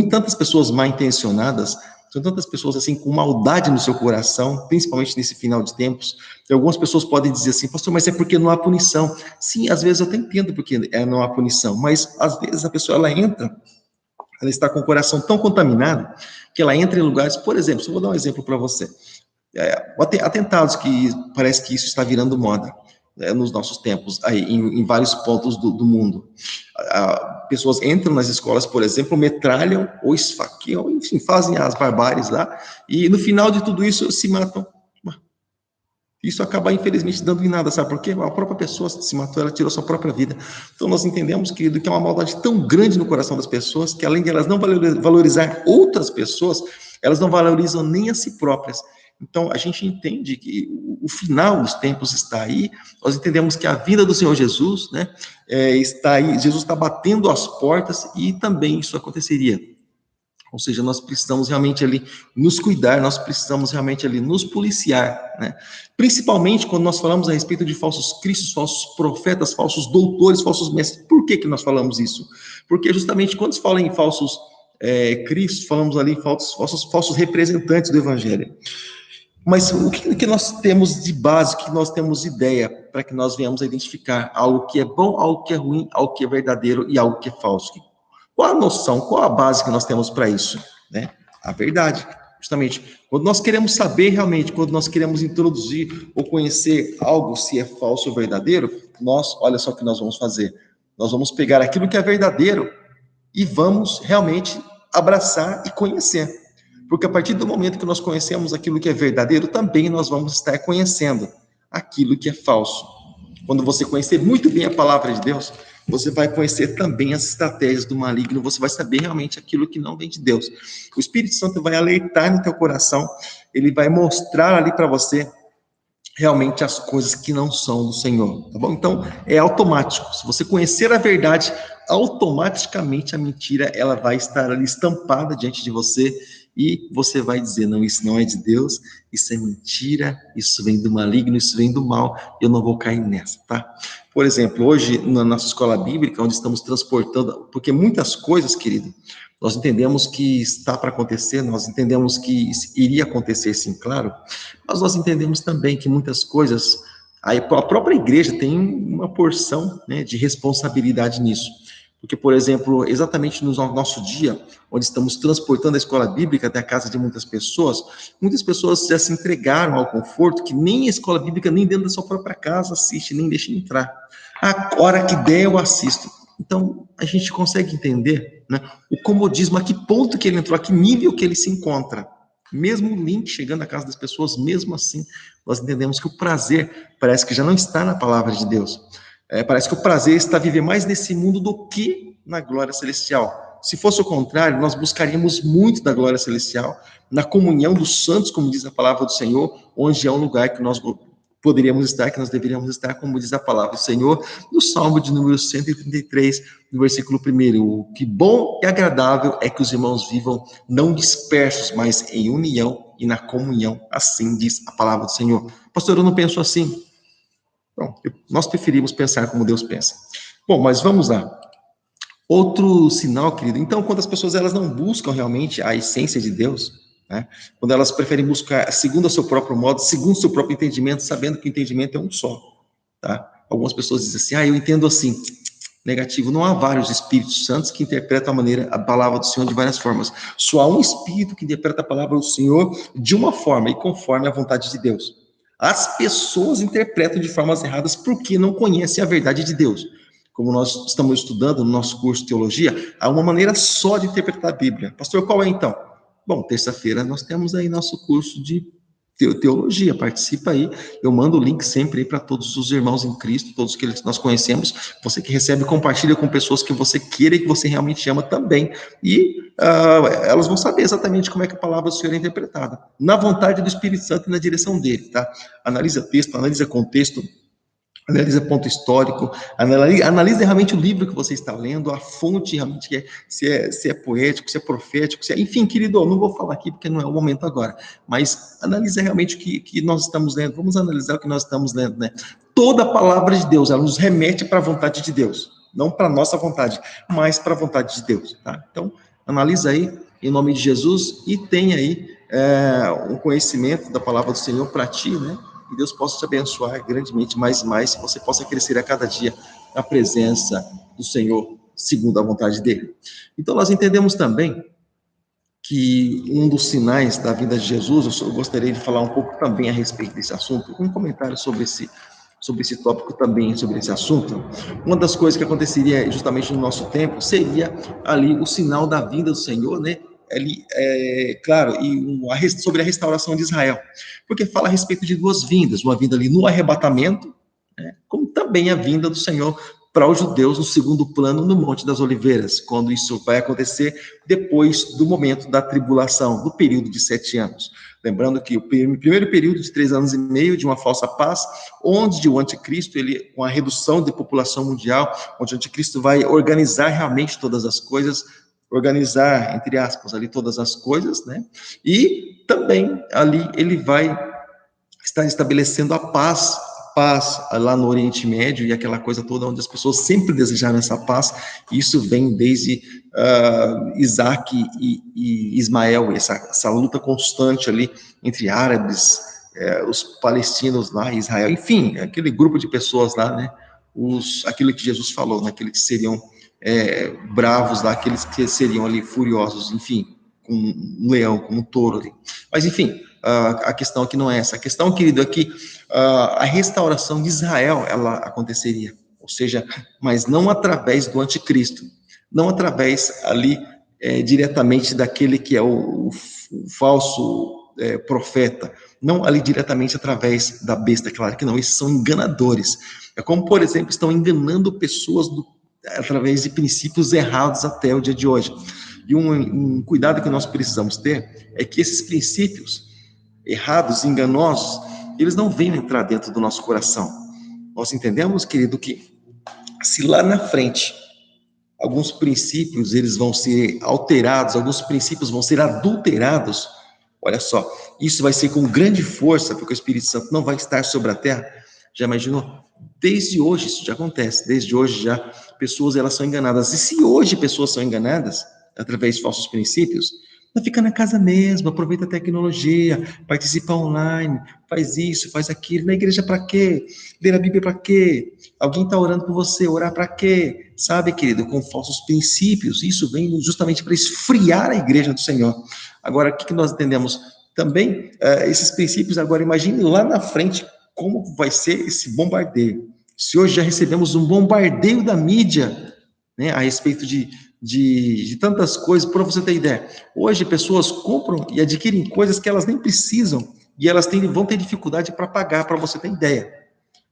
tantas pessoas mal intencionadas, são tantas pessoas assim com maldade no seu coração, principalmente nesse final de tempos, e algumas pessoas podem dizer assim, pastor, mas é porque não há punição. Sim, às vezes eu até entendo porque não há punição, mas às vezes a pessoa ela está com o coração tão contaminado, que ela entra em lugares, por exemplo, vou dar um exemplo para você, atentados, que parece que isso está virando moda, nos nossos tempos, aí, em vários pontos do mundo. Pessoas entram nas escolas, por exemplo, metralham ou esfaqueiam, enfim, fazem as barbáries lá, e no final de tudo isso se matam. Isso acaba, infelizmente, dando em nada, sabe por quê? A própria pessoa se matou, ela tirou sua própria vida. Então, nós entendemos, querido, que é uma maldade tão grande no coração das pessoas, que além de elas não valorizar outras pessoas, elas não valorizam nem a si próprias. Então, a gente entende que o final dos tempos está aí, nós entendemos que a vinda do Senhor Jesus, né, está aí, Jesus está batendo as portas e também isso aconteceria. Ou seja, nós precisamos realmente ali nos cuidar, nós precisamos realmente ali nos policiar, né? Principalmente quando nós falamos a respeito de falsos cristos, falsos profetas, falsos doutores, falsos mestres. Por que nós falamos isso? Porque justamente quando se fala em falsos cristos, falamos ali em falsos representantes do evangelho. Mas o que nós temos de base, o que nós temos ideia para que nós venhamos a identificar algo que é bom, algo que é ruim, algo que é verdadeiro e algo que é falso? Qual a noção, qual a base que nós temos para isso? Né? A verdade, justamente. Quando nós queremos saber realmente, quando nós queremos introduzir ou conhecer algo, se é falso ou verdadeiro, olha só o que nós vamos fazer. Nós vamos pegar aquilo que é verdadeiro e vamos realmente abraçar e conhecer. Porque a partir do momento que nós conhecemos aquilo que é verdadeiro, também nós vamos estar conhecendo aquilo que é falso. Quando você conhecer muito bem a palavra de Deus, você vai conhecer também as estratégias do maligno, você vai saber realmente aquilo que não vem de Deus. O Espírito Santo vai alertar no teu coração, ele vai mostrar ali para você realmente as coisas que não são do Senhor, tá bom? Então, é automático. Se você conhecer a verdade, automaticamente a mentira, ela vai estar ali estampada diante de você e você vai dizer, não, isso não é de Deus, isso é mentira, isso vem do maligno, isso vem do mal, eu não vou cair nessa, tá? Por exemplo, hoje, na nossa escola bíblica, onde estamos transportando, porque muitas coisas, querido, nós entendemos que está para acontecer, nós entendemos que iria acontecer, sim, claro, mas nós entendemos também que muitas coisas, a própria igreja tem uma porção, né, de responsabilidade nisso. Porque, por exemplo, exatamente no nosso dia, onde estamos transportando a escola bíblica até a casa de muitas pessoas já se entregaram ao conforto que nem a escola bíblica, nem dentro da sua própria casa assiste, nem deixa entrar. A hora que der, eu assisto. Então, a gente consegue entender, né, o comodismo, a que ponto que ele entrou, a que nível que ele se encontra. Mesmo o link chegando à casa das pessoas, mesmo assim, nós entendemos que o prazer parece que já não está na palavra de Deus. Parece que o prazer está a viver mais nesse mundo do que na glória celestial. Se fosse o contrário, nós buscaríamos muito da glória celestial, na comunhão dos santos, como diz a palavra do Senhor, onde é um lugar que nós poderíamos estar, que nós deveríamos estar, como diz a palavra do Senhor, no Salmo de número 133, no versículo 1. O que bom e agradável é que os irmãos vivam não dispersos, mas em união e na comunhão, assim diz a palavra do Senhor. Pastor, eu não penso assim. Bom, nós preferimos pensar como Deus pensa. Bom, mas vamos lá. Outro sinal, querido, então, quando as pessoas elas não buscam realmente a essência de Deus, né? Quando elas preferem buscar segundo o seu próprio modo, segundo o seu próprio entendimento, sabendo que o entendimento é um só, tá? Algumas pessoas dizem assim, eu entendo assim. Negativo, não há vários Espíritos Santos que interpretam a palavra do Senhor de várias formas. Só há um Espírito que interpreta a palavra do Senhor de uma forma e conforme a vontade de Deus. As pessoas interpretam de formas erradas porque não conhecem a verdade de Deus. Como nós estamos estudando no nosso curso de teologia, há uma maneira só de interpretar a Bíblia. Pastor, qual é então? Bom, terça-feira nós temos aí nosso curso de teologia, participa aí, eu mando o link sempre aí para todos os irmãos em Cristo, todos que nós conhecemos, você que recebe, compartilha com pessoas que você queira e que você realmente ama também, e elas vão saber exatamente como é que a palavra do Senhor é interpretada, na vontade do Espírito Santo e na direção dele, tá? Analisa texto, analisa contexto, analisa ponto histórico, analisa realmente o livro que você está lendo, a fonte realmente que se é poético, se é profético, enfim, querido, eu não vou falar aqui porque não é o momento agora, mas analisa realmente o que nós estamos lendo, vamos analisar o que nós estamos lendo, né? Toda a palavra de Deus, ela nos remete para a vontade de Deus, não para a nossa vontade, mas para a vontade de Deus, tá? Então, analisa aí, em nome de Jesus, e tenha aí um conhecimento da palavra do Senhor para ti, né? Que Deus possa te abençoar grandemente, mais e mais, que você possa crescer a cada dia na presença do Senhor, segundo a vontade dele. Então, nós entendemos também que um dos sinais da vida de Jesus, eu gostaria de falar um pouco também a respeito desse assunto, um comentário sobre esse tópico também, sobre esse assunto. Uma das coisas que aconteceria justamente no nosso tempo seria ali o sinal da vinda do Senhor, né? Claro, e sobre a restauração de Israel, porque fala a respeito de duas vindas, uma vinda ali no arrebatamento, né, como também a vinda do Senhor para os judeus no segundo plano no Monte das Oliveiras, quando isso vai acontecer depois do momento da tribulação, do período de 7 anos. Lembrando que o primeiro período de 3 anos e meio de uma falsa paz, onde o anticristo, com a redução de população mundial, onde o anticristo vai organizar realmente todas as coisas, organizar, entre aspas, ali todas as coisas, né? E também ali ele vai estar estabelecendo a paz lá no Oriente Médio e aquela coisa toda onde as pessoas sempre desejaram essa paz. Isso vem desde Isaac e Ismael, essa luta constante ali entre árabes, os palestinos lá, Israel, enfim, aquele grupo de pessoas lá, né? Aquilo que Jesus falou, né? Aqueles que seriam bravos lá, aqueles que seriam ali furiosos, enfim, com um leão, com um touro ali. Mas, enfim, a questão aqui não é essa. A questão, querido, é que a restauração de Israel, ela aconteceria. Ou seja, mas não através do anticristo. Não através ali diretamente daquele que é o falso profeta. Não ali diretamente através da besta, claro que não. Esses são enganadores. É como, por exemplo, estão enganando pessoas através de princípios errados até o dia de hoje. E um cuidado que nós precisamos ter é que esses princípios errados, enganosos, eles não venham entrar dentro do nosso coração. Nós entendemos, querido, que se lá na frente alguns princípios eles vão ser alterados, alguns princípios vão ser adulterados, olha só, isso vai ser com grande força, porque o Espírito Santo não vai estar sobre a terra. Já imaginou? Desde hoje isso já acontece, desde hoje já pessoas elas são enganadas. E se hoje pessoas são enganadas através de falsos princípios, Não, fica na casa mesmo, aproveita a tecnologia, participa online, faz isso, faz aquilo. Na igreja para quê? Ler a Bíblia para quê? Alguém está orando por você, orar para quê? Sabe, querido, com falsos princípios. Isso vem justamente para esfriar a igreja do Senhor. Agora, o que nós entendemos? Também, esses princípios, agora imagine lá na frente como vai ser esse bombardeio. Se hoje já recebemos um bombardeio da mídia, né, a respeito de tantas coisas, para você ter ideia. Hoje, pessoas compram e adquirem coisas que elas nem precisam e elas vão ter dificuldade para pagar, para você ter ideia.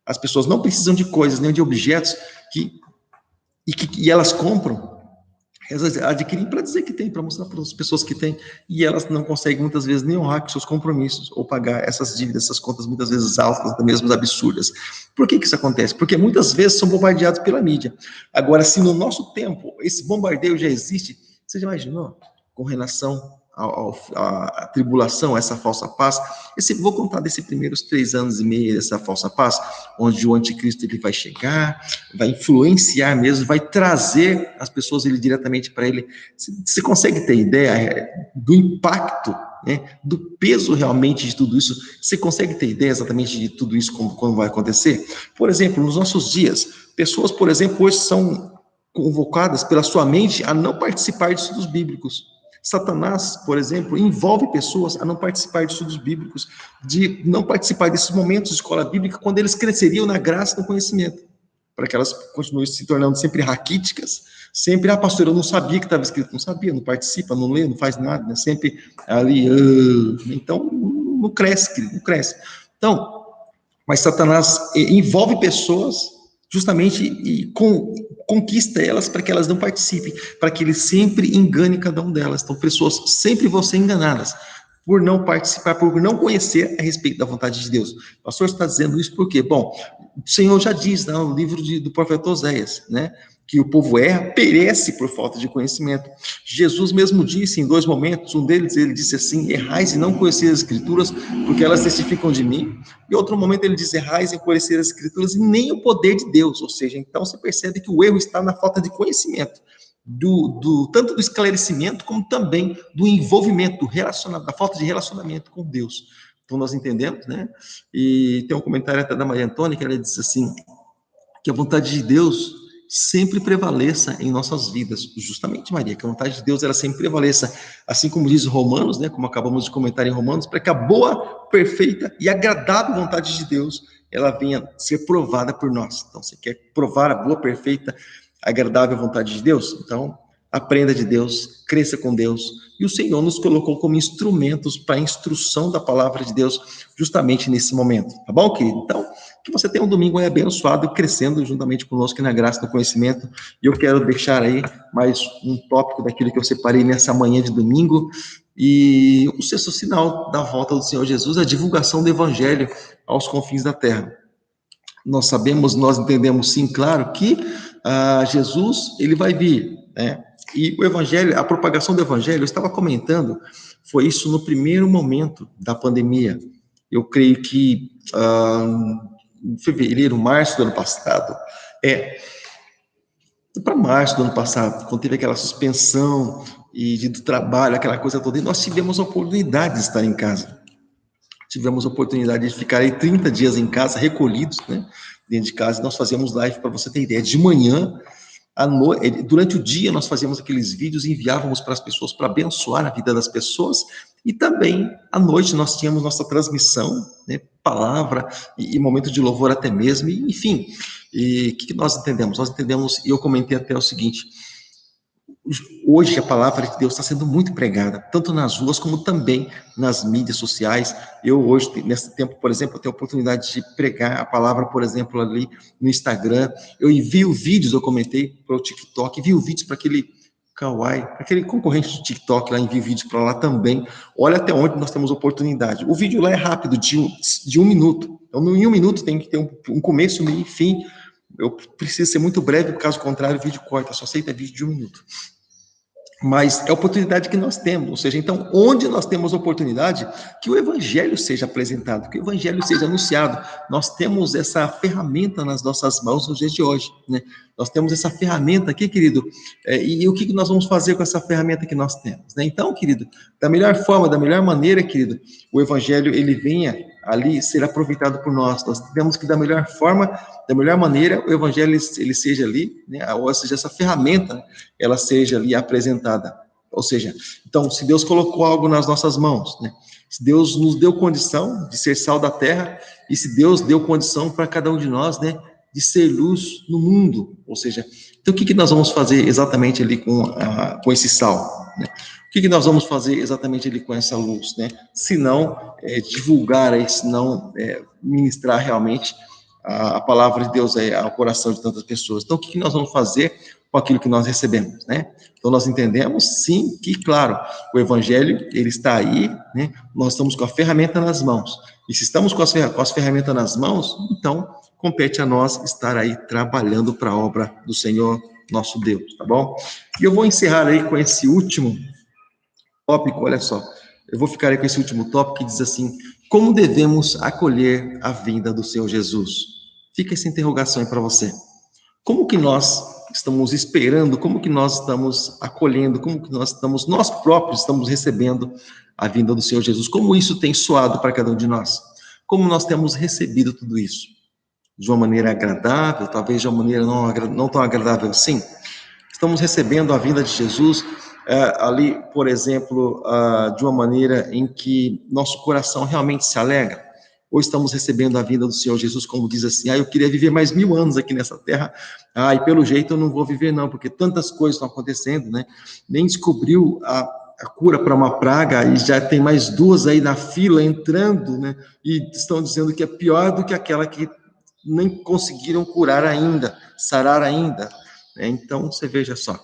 As pessoas não precisam de coisas, nem de objetos e elas compram. Elas adquirem para dizer que tem, para mostrar para as pessoas que tem, e elas não conseguem muitas vezes nem honrar com seus compromissos, ou pagar essas dívidas, essas contas muitas vezes altas, até mesmo absurdas. Por que isso acontece? Porque muitas vezes são bombardeados pela mídia. Agora, se no nosso tempo esse bombardeio já existe, você já imaginou com relação à tribulação, a essa falsa paz? Vou contar desses primeiros 3 anos e meio dessa falsa paz, onde o anticristo ele vai chegar, vai influenciar mesmo, vai trazer as pessoas ele diretamente para ele. Você consegue ter ideia do impacto, né, do peso realmente de tudo isso? Você consegue ter ideia exatamente de tudo isso, como vai acontecer? Por exemplo, nos nossos dias, pessoas, por exemplo, hoje são convocadas pela sua mente a não participar de estudos bíblicos. Satanás, por exemplo, envolve pessoas a não participar de estudos bíblicos, de não participar desses momentos de escola bíblica quando eles cresceriam na graça e no conhecimento, para que elas continuem se tornando sempre raquíticas, sempre, pastor, eu não sabia que estava escrito, não sabia, não participa, não lê, não faz nada, né? Sempre ali, então não cresce, querido, não cresce. Então, mas Satanás envolve pessoas justamente e conquista elas para que elas não participem, para que ele sempre engane cada um delas. Então, pessoas sempre vão ser enganadas por não participar, por não conhecer a respeito da vontade de Deus. O pastor está dizendo isso por quê? Bom, o Senhor já diz no livro do profeta Oséias, né, que o povo erra, perece por falta de conhecimento. Jesus mesmo disse em 2 momentos, um deles ele disse assim: errais e não conheceis as escrituras, porque elas testificam de mim. E outro momento ele diz: errais em conhecer as escrituras e nem o poder de Deus. Ou seja, então você percebe que o erro está na falta de conhecimento, tanto do esclarecimento como também do envolvimento, da falta de relacionamento com Deus. Então nós entendemos, né? E tem um comentário até da Maria Antônia que ela diz assim, que a vontade de Deus sempre prevaleça em nossas vidas. Justamente, Maria, que a vontade de Deus ela sempre prevaleça, assim como diz Romanos, né, como acabamos de comentar em Romanos, para que a boa, perfeita e agradável vontade de Deus ela venha ser provada por nós. Então, você quer provar a boa, perfeita, agradável vontade de Deus? Então, aprenda de Deus, cresça com Deus, e o Senhor nos colocou como instrumentos para a instrução da palavra de Deus, justamente nesse momento, tá bom, querido? Então, que você tenha um domingo aí abençoado, crescendo juntamente conosco na graça e no conhecimento, e eu quero deixar aí mais um tópico daquilo que eu separei nessa manhã de domingo, e o 6º sinal da volta do Senhor Jesus é a divulgação do evangelho aos confins da terra. Nós sabemos, nós entendemos sim, claro, que Jesus, ele vai vir, né? E o evangelho, a propagação do evangelho, eu estava comentando, foi isso no primeiro momento da pandemia. Eu creio que em fevereiro, março do ano passado, para março do ano passado, quando teve aquela suspensão do trabalho, aquela coisa toda, e nós tivemos a oportunidade de estar em casa. Tivemos a oportunidade de ficar aí 30 dias em casa, recolhidos, né, dentro de casa, e nós fazíamos live, para você ter ideia, de manhã, durante o dia nós fazíamos aqueles vídeos e enviávamos para as pessoas para abençoar a vida das pessoas, e também à noite nós tínhamos nossa transmissão, né, palavra e momento de louvor até mesmo, e, enfim, e o que nós entendemos? Nós entendemos, e eu comentei até o seguinte: hoje a palavra de Deus está sendo muito pregada, tanto nas ruas como também nas mídias sociais. Eu hoje, nesse tempo, por exemplo, eu tenho a oportunidade de pregar a palavra, por exemplo, ali no Instagram. Eu envio vídeos, eu comentei para o TikTok, envio vídeos para aquele Kawaii, para aquele concorrente do TikTok lá, envio vídeos para lá também. Olha até onde nós temos oportunidade. O vídeo lá é rápido, de 1 minuto. Então, em 1 minuto tem que ter um começo, meio e fim. Eu preciso ser muito breve, caso contrário, o vídeo corta, só aceita vídeo de 1 minuto. Mas é a oportunidade que nós temos, ou seja, então, onde nós temos oportunidade, que o evangelho seja apresentado, que o evangelho seja anunciado. Nós temos essa ferramenta nas nossas mãos nos dias de hoje, né? Nós temos essa ferramenta aqui, querido, e o que nós vamos fazer com essa ferramenta que nós temos, né? Então, querido, da melhor forma, da melhor maneira, querido, o evangelho, ele venha ali ser aproveitado por nós. Nós temos que, da melhor forma, da melhor maneira, o evangelho, ele seja ali, né? Ou seja, essa ferramenta, ela seja ali apresentada. Ou seja, então, se Deus colocou algo nas nossas mãos, né? Se Deus nos deu condição de ser sal da terra, e se Deus deu condição para cada um de nós, né, de ser luz no mundo, ou seja, então o que nós vamos fazer exatamente ali com esse sal, né? O que nós vamos fazer exatamente ali com essa luz, né? Se não divulgar aí, se não ministrar realmente a palavra de Deus ao coração de tantas pessoas. Então o que nós vamos fazer com aquilo que nós recebemos, né? Então nós entendemos, sim, que, claro, o evangelho, ele está aí, né? Nós estamos com a ferramenta nas mãos, e se estamos com as ferramentas nas mãos, então compete a nós estar aí trabalhando para a obra do Senhor nosso Deus, tá bom? E eu vou encerrar aí com esse último tópico, olha só, eu vou ficar aí com esse último tópico que diz assim: como devemos acolher a vinda do Senhor Jesus? Fica essa interrogação aí para você. Como que nós estamos esperando, como que nós estamos acolhendo, como que nós próprios estamos recebendo a vinda do Senhor Jesus? Como isso tem soado para cada um de nós? Como nós temos recebido tudo isso? De uma maneira agradável, talvez de uma maneira não tão agradável assim? Estamos recebendo a vinda de Jesus ali, por exemplo, de uma maneira em que nosso coração realmente se alegra? Ou estamos recebendo a vinda do Senhor Jesus, como diz assim: eu queria viver mais 1000 anos aqui nessa terra, e pelo jeito eu não vou viver não, porque tantas coisas estão acontecendo, né? Nem descobriu a cura para uma praga, e já tem mais 2 aí na fila entrando, né? E estão dizendo que é pior do que aquela que nem conseguiram curar ainda, sarar ainda, né? Então, você veja só,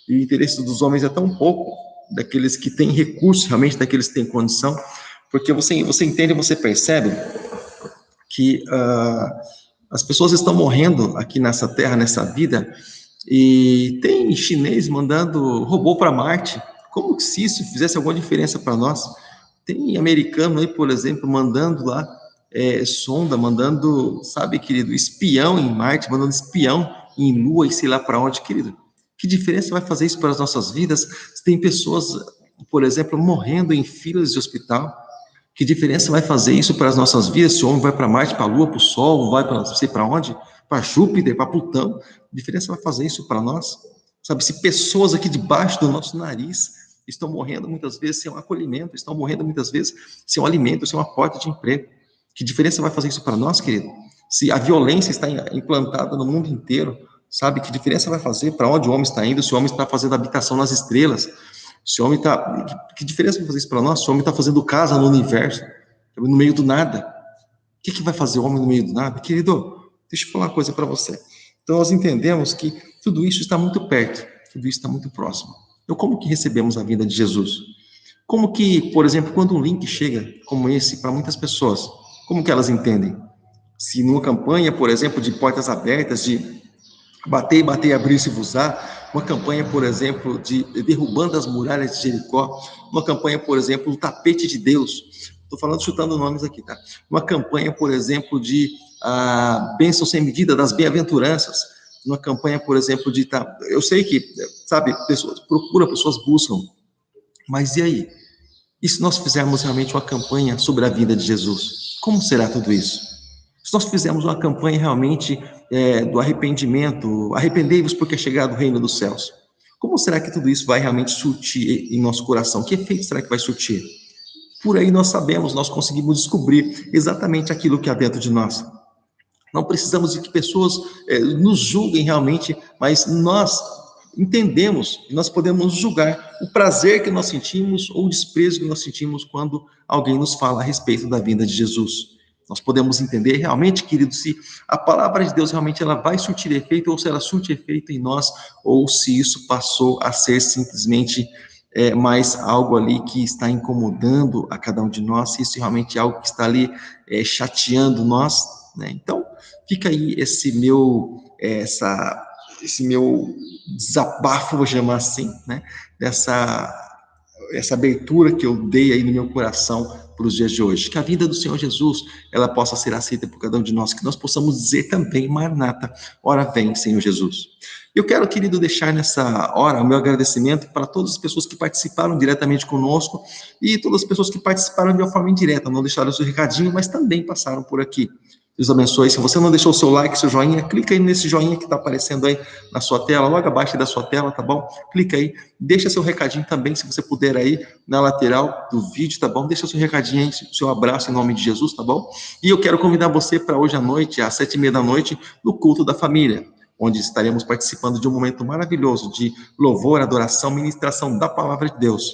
o interesse dos homens é tão pouco, daqueles que têm recursos, realmente daqueles que têm condição, porque você entende, você percebe que as pessoas estão morrendo aqui nessa terra, nessa vida, e tem chinês mandando robô para Marte, como que se isso fizesse alguma diferença para nós? Tem americano aí, por exemplo, mandando lá sonda, mandando, sabe, querido, espião em Marte, mandando espião em Lua e sei lá para onde, querido. Que diferença vai fazer isso para as nossas vidas? Tem pessoas, por exemplo, morrendo em filas de hospital. Que diferença vai fazer isso para as nossas vidas? Se o homem vai para Marte, para a Lua, para o Sol, vai para não sei para onde, para Júpiter, para Plutão, que diferença vai fazer isso para nós? Sabe, se pessoas aqui debaixo do nosso nariz estão morrendo muitas vezes sem um acolhimento, estão morrendo muitas vezes sem um alimento, sem uma porta de emprego, que diferença vai fazer isso para nós, querido? Se a violência está implantada no mundo inteiro, sabe, que diferença vai fazer para onde o homem está indo, se o homem está fazendo habitação nas estrelas, se o homem está... Que diferença vai fazer isso para nós? Se o homem está fazendo casa no universo, no meio do nada. O que vai fazer o homem no meio do nada? Querido, deixa eu falar uma coisa para você. Então, nós entendemos que tudo isso está muito perto, tudo isso está muito próximo. Então, como que recebemos a vinda de Jesus? Como que, por exemplo, quando um link chega como esse para muitas pessoas, como que elas entendem? Se numa campanha, por exemplo, de portas abertas, de bater, bater, abrir-se e vos-á, uma campanha, por exemplo, de derrubando as muralhas de Jericó, uma campanha, por exemplo, do tapete de Deus, estou falando, chutando nomes aqui, tá? Uma campanha, por exemplo, de bênção sem medida, das bem-aventuranças, uma campanha, por exemplo, de... eu sei que, sabe, pessoas procuram, pessoas buscam, mas e aí? E se nós fizermos realmente uma campanha sobre a vida de Jesus? Como será tudo isso? Se nós fizermos uma campanha realmente do arrependimento, arrependei-vos porque é chegado o reino dos céus, como será que tudo isso vai realmente surtir em nosso coração? Que efeito será que vai surtir? Por aí nós sabemos, nós conseguimos descobrir exatamente aquilo que há dentro de nós. Não precisamos de que pessoas nos julguem realmente, mas nós entendemos e nós podemos julgar o prazer que nós sentimos ou o desprezo que nós sentimos quando alguém nos fala a respeito da vinda de Jesus. Nós podemos entender realmente, querido, se a palavra de Deus realmente ela vai surtir efeito ou se ela surte efeito em nós ou se isso passou a ser simplesmente mais algo ali que está incomodando a cada um de nós, se isso realmente é algo que está ali chateando nós, né? Então, fica aí esse meu desabafo, vou chamar assim, né? essa abertura que eu dei aí no meu coração para os dias de hoje. Que a vida do Senhor Jesus, ela possa ser aceita por cada um de nós, que nós possamos dizer também, Maranata, ora vem, Senhor Jesus. Eu quero, querido, deixar nessa hora o meu agradecimento para todas as pessoas que participaram diretamente conosco e todas as pessoas que participaram de uma forma indireta, não deixaram o seu recadinho, mas também passaram por aqui. Deus abençoe. Se você não deixou o seu like, seu joinha, clica aí nesse joinha que está aparecendo aí na sua tela, logo abaixo da sua tela, tá bom? Clica aí, deixa seu recadinho também, se você puder aí, na lateral do vídeo, tá bom? Deixa seu recadinho aí, seu abraço em nome de Jesus, tá bom? E eu quero convidar você para hoje à noite, às 7h30 da noite, no culto da família, onde estaremos participando de um momento maravilhoso de louvor, adoração, ministração da palavra de Deus.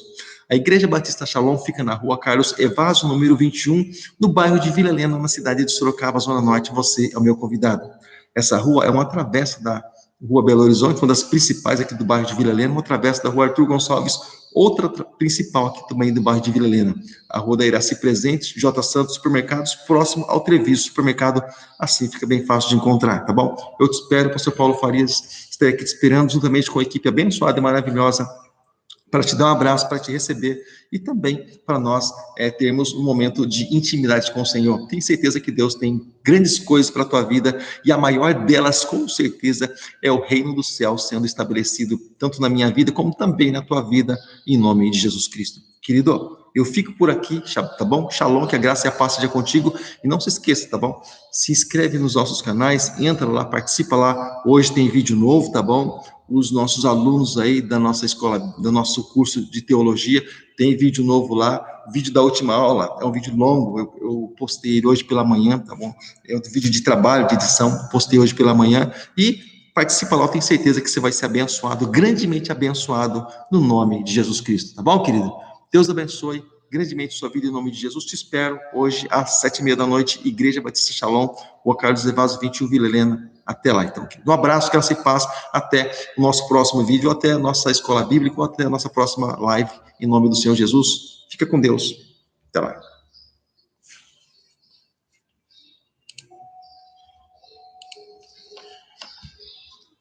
A Igreja Batista Shalom fica na rua Carlos Evaso, número 21, no bairro de Vila Helena, na cidade de Sorocaba, Zona Norte. Você é o meu convidado. Essa rua é uma travessa da Rua Belo Horizonte, uma das principais aqui do bairro de Vila Helena, uma travessa da Rua Arthur Gonçalves, outra principal aqui também do bairro de Vila Helena. A Rua da Iraci Presente, J. Santos Supermercados, próximo ao Treviso Supermercado, assim fica bem fácil de encontrar, tá bom? Eu te espero, pastor Paulo Farias, estarei aqui te esperando, juntamente com a equipe abençoada e maravilhosa, para te dar um abraço, para te receber e também para nós termos um momento de intimidade com o Senhor. Tenho certeza que Deus tem grandes coisas para a tua vida e a maior delas, com certeza, é o reino do céu sendo estabelecido tanto na minha vida como também na tua vida, em nome de Jesus Cristo. Querido, eu fico por aqui, tá bom? Shalom, que a graça e a paz seja contigo. E não se esqueça, tá bom? Se inscreve nos nossos canais, entra lá, participa lá. Hoje tem vídeo novo, tá bom? Os nossos alunos aí da nossa escola, do nosso curso de teologia, tem vídeo novo lá, vídeo da última aula, é um vídeo longo, eu postei ele hoje pela manhã, tá bom? É um vídeo de trabalho, de edição, postei hoje pela manhã, e participa lá, eu tenho certeza que você vai ser abençoado, grandemente abençoado, no nome de Jesus Cristo, tá bom, querido? Deus abençoe grandemente sua vida em nome de Jesus. Te espero hoje às 7h30 da noite, Igreja Batista Shalom, Rua Carlos Evaso 21, Vila Helena. Até lá, então. Um abraço, graça e paz. Até o nosso próximo vídeo, até a nossa escola bíblica, até a nossa próxima live, em nome do Senhor Jesus. Fica com Deus. Até lá.